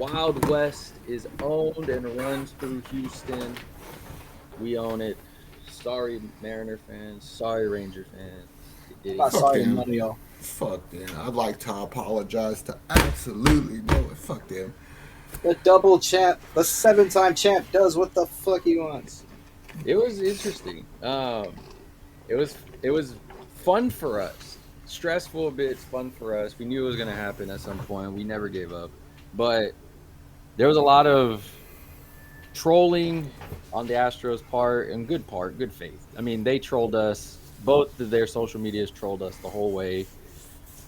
Wild West is owned and runs through Houston. We own it. Sorry, Mariner fans. Sorry, Ranger fans. It I'm did not exist. Fuck sorry to them. none of y'all. Fuck them. I'd like to apologize to absolutely no one. Fuck them. The double champ, the 7-time champ, does what the fuck he wants. It was interesting. It was fun for us. Stressful bits, fun for us. We knew it was going to happen at some point. We never gave up, but there was a lot of trolling on the Astros part, good faith. I mean, they trolled us. Both of their social medias trolled us the whole way,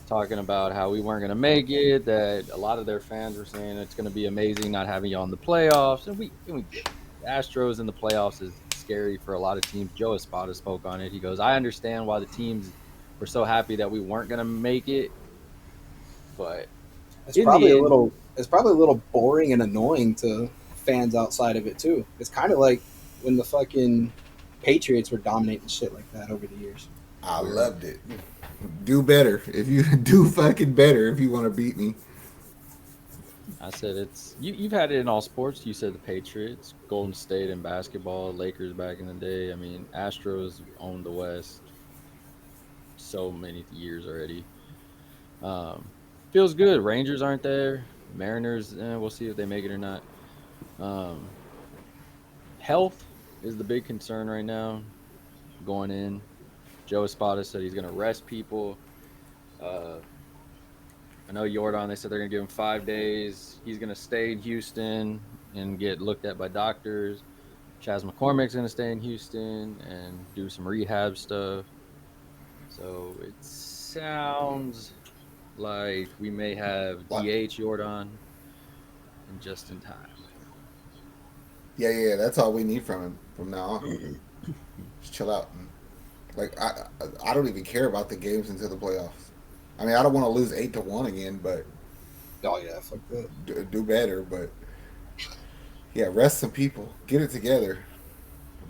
talking about how we weren't going to make it. That a lot of their fans were saying it's going to be amazing not having you on the playoffs, and we get it. The Astros in the playoffs is scary for a lot of teams. Joe Espada spoke on it. He goes, "I understand why the teams were so happy that we weren't going to make it, but It's in the probably a end, little. It's probably a little boring and annoying to fans outside of it too. It's kind of like when the fucking Patriots were dominating shit like that over the years. I loved it. Do better. If you do fucking better if you want to beat me. I said it's you've had it in all sports. You said the Patriots, Golden State in basketball, Lakers back in the day. I mean, Astros owned the West so many years already. Feels good. Rangers aren't there. Mariners, we'll see if they make it or not. Um, Health is the big concern right now. Going in, Joe Espada said he's going to rest people. Uh, I know Yordan. They said they're going to give him 5 days. He's going to stay in Houston and get looked at by doctors. Chaz McCormick's going to stay in Houston and do some rehab stuff. So it sounds like we may have Like, DH Yordan and just in time. yeah. That's all we need from him from now on. Just chill out. Like I don't even care about the games until the playoffs. I mean, I don't want to lose 8-1 again, but Oh yeah, fuck that. do better. But yeah, rest some people, get it together.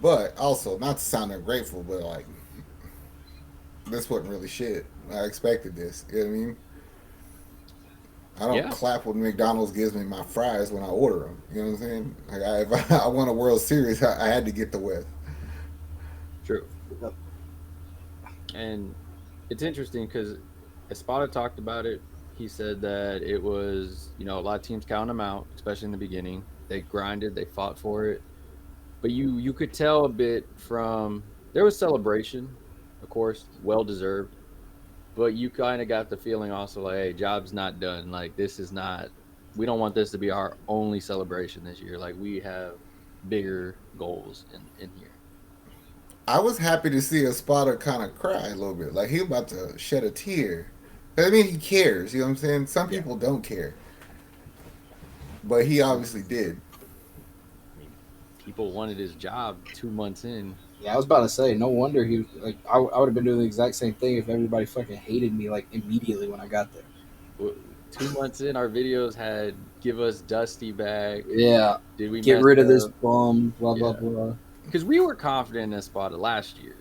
But also, not to sound ungrateful, but like this wasn't really shit. I expected this. You know what I mean? I don't Yeah, clap when McDonald's gives me my fries when I order them. You know what I'm saying? Like if I won a World Series, I had to get the West. true. Yep. And it's interesting because Espada talked about it. He said that it was, a lot of teams count them out, especially in the beginning. They grinded, they fought for it. But you could tell a bit from there was celebration, of course, well deserved. But you kind of got the feeling also like, hey, job's not done. Like this is not. We don't want this to be our only celebration this year. Like we have bigger goals in here. I was happy to see a spotter kind of cry a little bit, like he was about to shed a tear. I mean, he cares. You know what I'm saying? Some Yeah, people don't care, but he obviously did. I mean, people wanted his job 2 months in. Yeah, I was about to say. No wonder he like. I would have been doing the exact same thing if everybody fucking hated me like immediately when I got there. 2 months in, our videos had give us Dusty back. Yeah, Did we get mess rid of this up? bum. Blah blah Yeah, blah. because we were confident in this spot last year.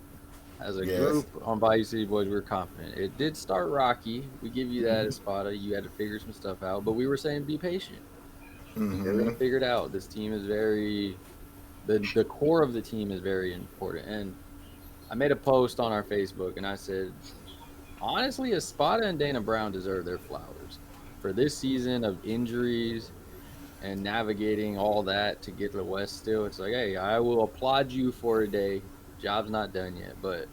As a Yes. group on Bayou City Boys, we were confident. It did start rocky. We give you that, Mhm. Espada. You had to figure some stuff out, but we were saying be patient. They're Mm-hmm. gonna figure it out. This team is very the core of the team is very important. And I made a post on our Facebook and I said, honestly, Espada and Dana Brown deserve their flowers for this season of injuries and navigating all that to get to the West still. It's like, hey, I will applaud you for a day. Job's not done yet, but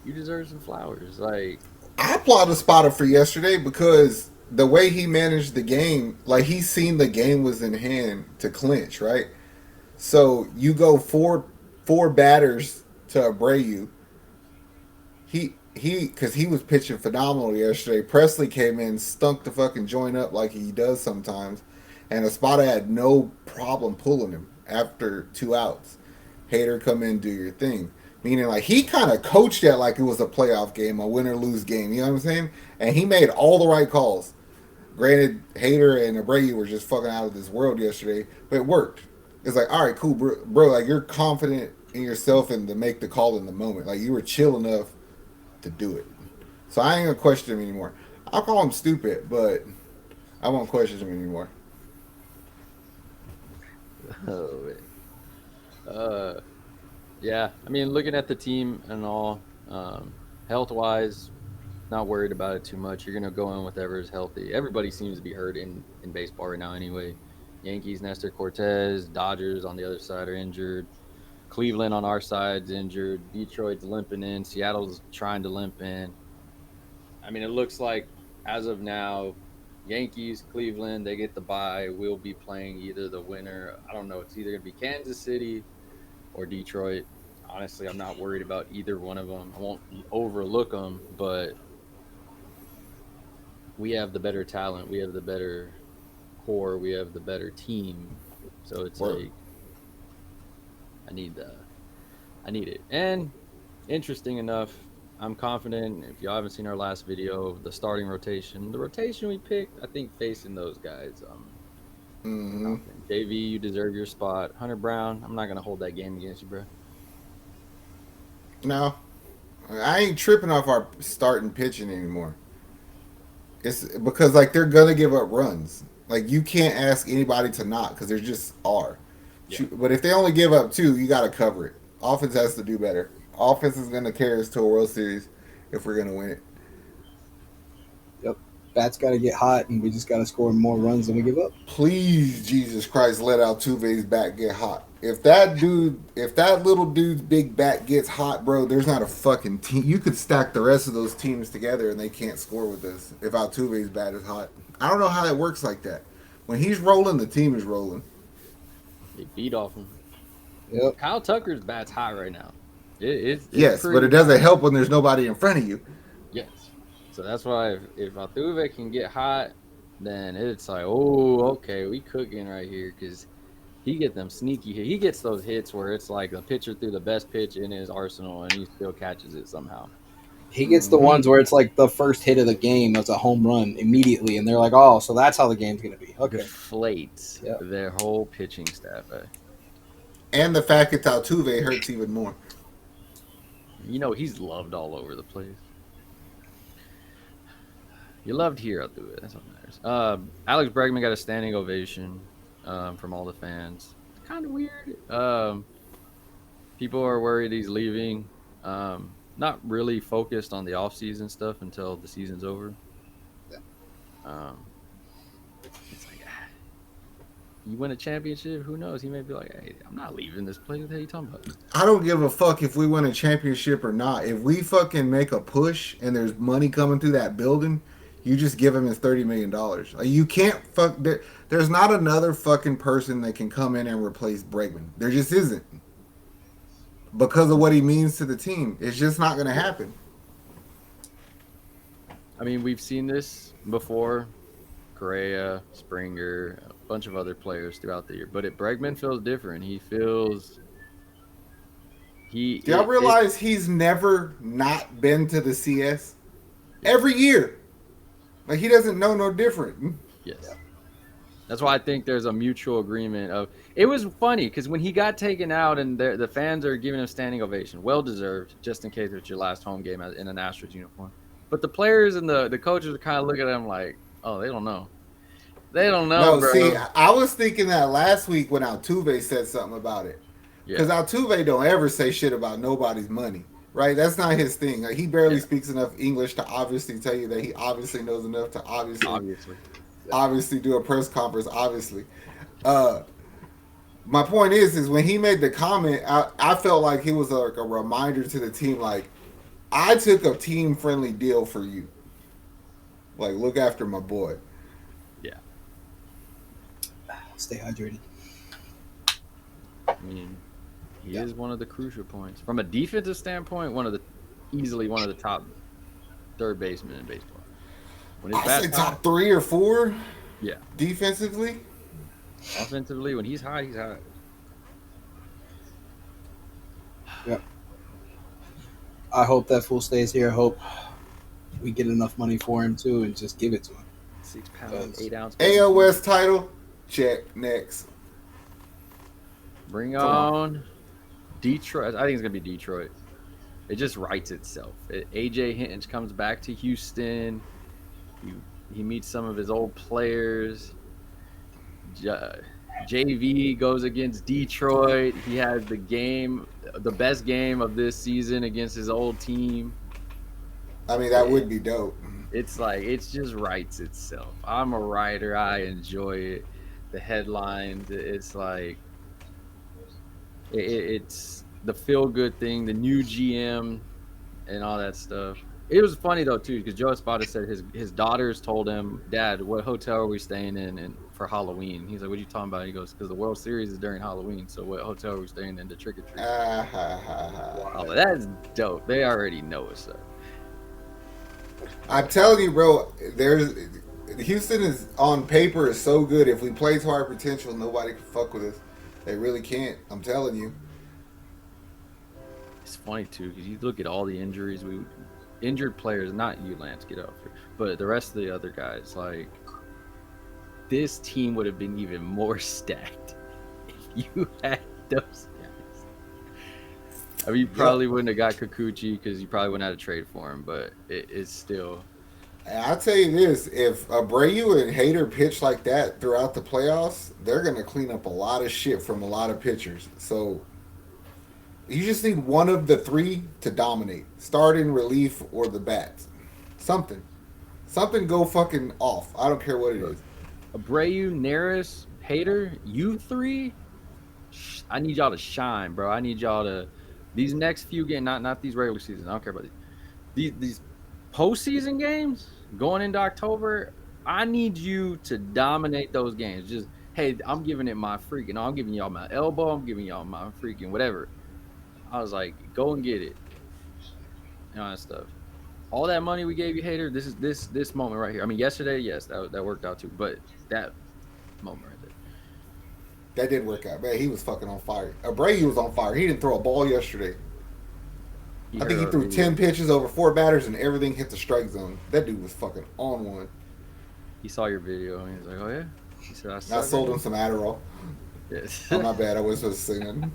you deserve some flowers. Like, I applaud the spotter for yesterday because the way he managed the game, like he seen the game was in hand to clinch, right? So you go four batters to Abreu. Because he was pitching phenomenal yesterday. Presley came in, stunk the fucking joint up like he does sometimes, and Espada had no problem pulling him after 2 outs. Hater, come in, do your thing. Meaning, like he kind of coached that like it was a playoff game, a win or lose game. You know what I'm saying? And he made all the right calls. Granted, Hater and Abreu were just fucking out of this world yesterday, but it worked. It's like, all right, cool, bro. Like you're confident in yourself and to make the call in the moment. Like you were chill enough to do it. So I ain't gonna question him anymore. I'll call him stupid, but I won't question him anymore. Yeah, I mean, looking at the team and all, health wise, not worried about it too much. You're gonna go in with whoever is healthy. Everybody seems to be hurt in baseball right now, anyway. Yankees, Nestor Cortez, Dodgers on the other side are injured. Cleveland on our side's injured. Detroit's limping in. Seattle's trying to limp in. I mean, it looks like as of now, Yankees, Cleveland, they get the bye. We'll be playing either the winner. I don't know. It's either gonna be Kansas City or Detroit. Honestly, I'm not worried about either one of them. I won't overlook them, but we have the better talent. We have the better core. We have the better team. So it's like I need it. And interesting enough, I'm confident. If y'all haven't seen our last video, the starting rotation, the rotation we picked, I think facing those guys, JV, you deserve your spot. Hunter Brown, I'm not gonna hold that game against you, bro. No, I ain't tripping off our starting pitching anymore. It's because like they're gonna give up runs. Like you can't ask anybody to not because there just are. Yeah. But if they only give up 2, you got to cover it. Offense has to do better. Offense is gonna carry us to a World Series if we're gonna win it. Yep. Bats got to get hot, and we just got to score more runs than we give up. Please, Jesus Christ, let Altuve's bat get hot. If that little dude's big bat gets hot, bro, there's not a fucking team. You could stack the rest of those teams together and they can't score with us if Altuve's bat is hot. I don't know how it works like that. When he's rolling, the team is rolling. They beat off him. Yep. Kyle Tucker's bat's hot right now. It's yes, but it doesn't help when there's nobody in front of you. Yes. So that's why if Altuve can get hot, then it's like, oh, okay, we cooking right here because he get them sneaky hits. He gets those hits where it's like the pitcher threw the best pitch in his arsenal and he still catches it somehow. He gets the ones where it's like the first hit of the game was a home run immediately, and they're like, oh, so that's how the game's going to be. Okay. Deflates their whole pitching staff. And the fact it's Altuve hurts even more. You know, he's loved all over the place. You loved here, Altuve. That's what matters. Alex Bregman got a standing ovation from all the fans. It's kind of weird. People are worried he's leaving. Not really focused on the offseason stuff until the season's over. It's like, you win a championship, who knows? He may be like, hey, I'm not leaving this place. What the hell are you talking about? I don't give a fuck if we win a championship or not. If we fucking make a push and there's money coming through that building, you just give him his $30 million. Like, you can't fuck. There's not another fucking person that can come in and replace Bregman. There just isn't. Because of what he means to the team. It's just not going to happen. I mean, we've seen this before. Correa, Springer, a bunch of other players throughout the year. But Bregman feels different. He feels... Do y'all realize he's never not been to the CS? Every year. Like, he doesn't know no different. Yes. That's why I think there's a mutual agreement of... It was funny because when he got taken out and the fans are giving him standing ovation, well-deserved, just in case it's your last home game in an Astros uniform. But the players and the coaches are kind of looking at him like, oh, they don't know. They don't know, bro. See, I was thinking that last week when Altuve said something about it. Because Altuve don't ever say shit about nobody's money, right? That's not his thing. Like, he barely speaks enough English to obviously tell you that he obviously knows enough to obviously do a press conference, obviously. My point is when he made the comment, I felt like it was like a reminder to the team, like, I took a team-friendly deal for you. Like, look after my boy. Yeah. Stay hydrated. I mean, he is one of the crucial points. From a defensive standpoint, easily one of the top third basemen in baseball. I say top 3 or 4. Yeah. Defensively. Offensively, when he's hot, he's hot. Yep. I hope that fool stays here. I hope we get enough money for him too and just give it to him. 6 pounds, 8 ounce. AL West title. Check. Next. Bring on Detroit. I think it's going to be Detroit. It just writes itself. AJ Hinch comes back to Houston. He meets some of his old players. JV goes against Detroit. He has the best game of this season against his old team. I mean, that would be dope. It's like it just writes itself. I'm a writer. I enjoy it. The headlines. It's like it's the feel good thing. The new GM and all that stuff. It was funny though too because Joe Espada said his daughters told him, "Dad, what hotel are we staying in and for Halloween?" He's like, "What are you talking about?" He goes, "Because the World Series is during Halloween, so what hotel are we staying in to trick or treat?" Oh, that's dope. They already know what's up. I'm telling you, bro. Houston is on paper is so good. If we play to our potential, nobody can fuck with us. They really can't. I'm telling you. It's funny too because you look at all the injured players. Not you, Lance, get up, but the rest of the other guys. Like this team would have been even more stacked if you had those guys. I mean, you probably wouldn't have got Kikuchi because you probably wouldn't have had to trade for him, but it's still. I'll tell you this: if Abreu and Hader pitch like that throughout the playoffs, they're gonna clean up a lot of shit from a lot of pitchers. So you just need one of the three to dominate: start in relief or the bats. Something go fucking off. I don't care what it is. Abreu, Neris, Hader, you three. I need y'all to shine, bro. I need y'all to these next few games, not these regular seasons. I don't care about these postseason games going into October. I need you to dominate those games. Just hey, I'm giving it my freaking. I'm giving y'all my elbow. I'm giving y'all my freaking whatever. I was like, go and get it, and all that stuff. All that money we gave you, Hater. This moment right here. I mean, yesterday, yes, that worked out too, but that moment right there. That did work out, man. He was fucking on fire. Abreu was on fire. He didn't throw a ball yesterday. I think he threw 10 pitches over 4 batters and everything hit the strike zone. That dude was fucking on one. He saw your video and he was like, "Oh yeah." He said, I sold him some Adderall. Yes. Oh, my bad. I was just singing.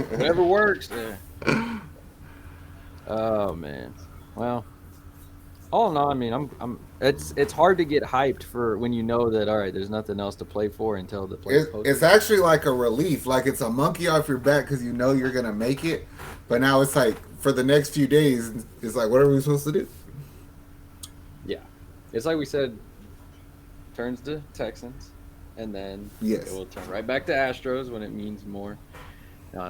Whatever works. Yeah. Oh man. Well, all in all, I mean, it's hard to get hyped for when you know that all right, there's nothing else to play for until the play. It's actually like a relief, like it's a monkey off your back because you know you're gonna make it. But now it's like for the next few days, it's like what are we supposed to do? Yeah, it's like we said, turns to Texans, and then it will turn right back to Astros when it means more.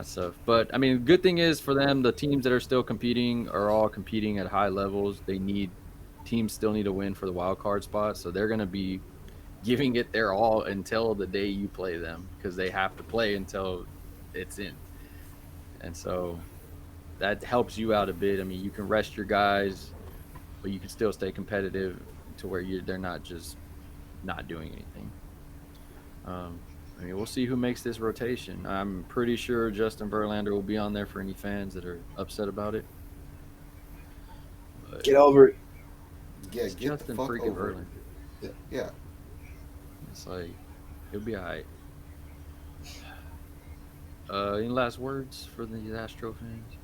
Stuff. But I mean, good thing is for them, the teams that are still competing are all competing at high levels. Teams still need to win for the wild card spot, so they're going to be giving it their all until the day you play them because they have to play until it's in. And so that helps you out a bit. I mean, you can rest your guys, but you can still stay competitive to where they're not just not doing anything. I mean, we'll see who makes this rotation. I'm pretty sure Justin Verlander will be on there for any fans that are upset about it. Get over it. Yeah, get Justin the fuck freaking over Verlander. it. Yeah. It's like, it'll be all right. Any last words for the Astro fans?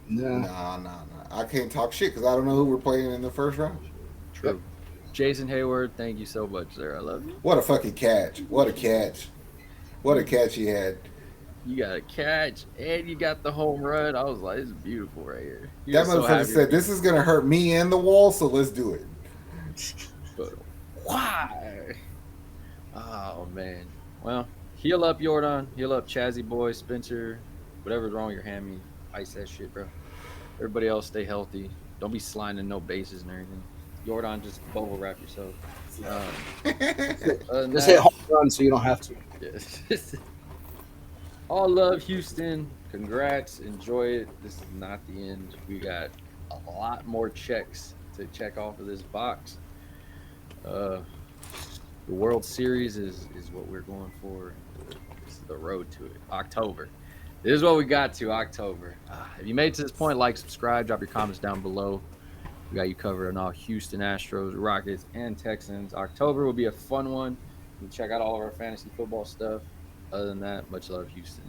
Nah. I can't talk shit because I don't know who we're playing in the first round. True. Yep. Jason Hayward, thank you so much, sir. I love you. What a fucking catch. What a catch. What a catch he had. You got a catch and you got the home run. I was like, this is beautiful right here. That motherfucker said, this is going to hurt me and the wall, so let's do it. But why? Oh, man. Well, heal up, Yordan. Heal up, Chazzy Boy, Spencer. Whatever's wrong with your hammy, ice that shit, bro. Everybody else stay healthy. Don't be sliding no bases and everything. Yordan, just bubble wrap yourself. Just hit home run so you don't have to. Yes. All love, Houston. Congrats. Enjoy it. This is not the end. We got a lot more checks to check off of this box. The World Series is what we're going for. This is the road to it. October. This is what we got to, October. If you made it to this point, like, subscribe, drop your comments down below. We got you covered on all Houston Astros, Rockets, and Texans. October will be a fun one. You can check out all of our fantasy football stuff. Other than that, much love, Houston.